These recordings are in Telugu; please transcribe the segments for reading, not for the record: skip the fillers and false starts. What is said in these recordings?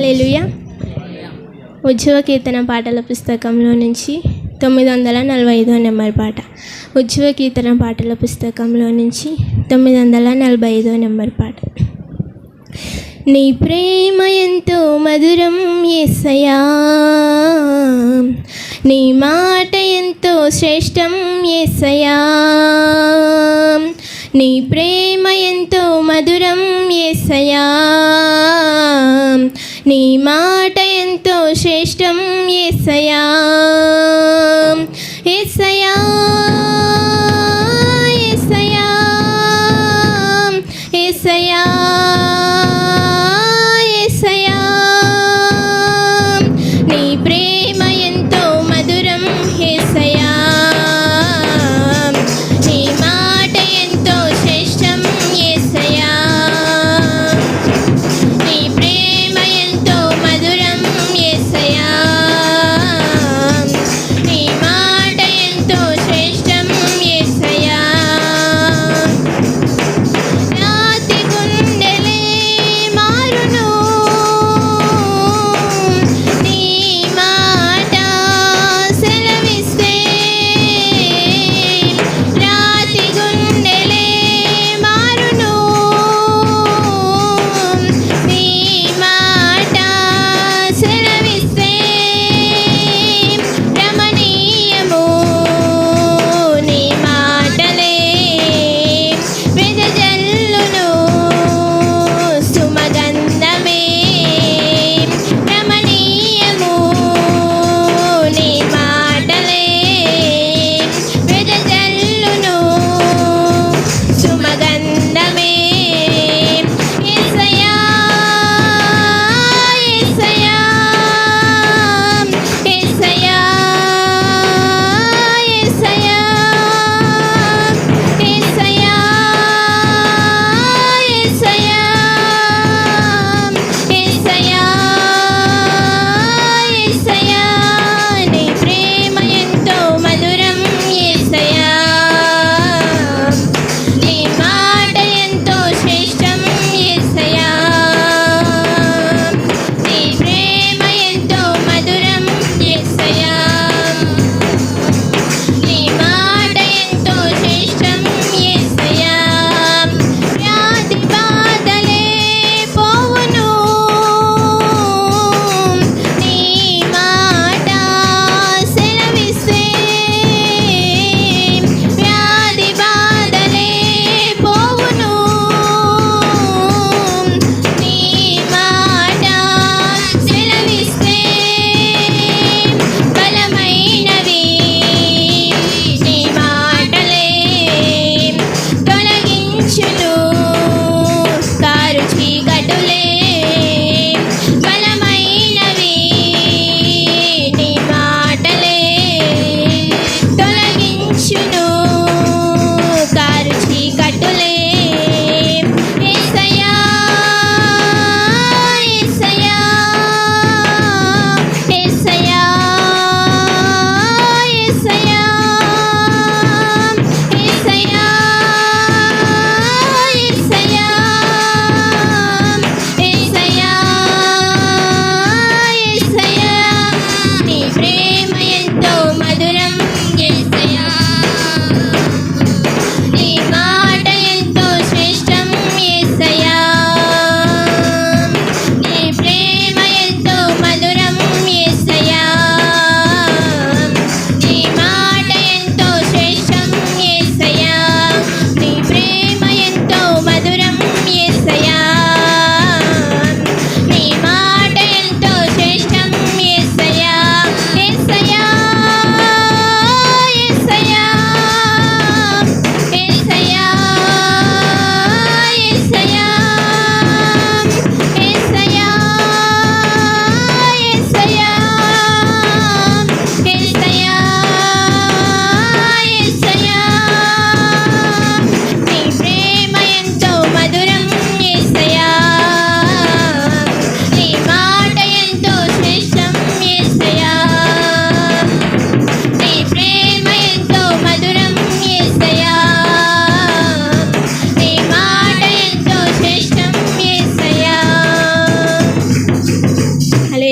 హల్లెలూయా. ఉజ్జీవ కీర్తన పాటల పుస్తకంలో నుంచి 945వ నెంబర్ పాట. ఉజ్జీవ కీర్తన పాటల పుస్తకంలో నుంచి 945వ నెంబర్ పాట. నీ ప్రేమ ఎంతో మధురం యేసయ్యా, నీ మాట ఎంతో శ్రేష్టం యేసయ్యా, నీ ప్రేమ ఎంతో మధురం యేసయ్యా, నీ మాట ఎంతో శ్రేష్టం యేసయ్యా. యేసయ్యా యేసయ్యా యేసయ్యా యేసయ్యా, నీ ప్రేమ ఎంతో మధురం యేసయ్యా, నీ మాట ఎంతో శ్రేష్టం యేసయ్యా, నీ ప్రేమ ఎంతో మధురం యేసయ్యా, నీ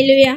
హల్లెలూయా.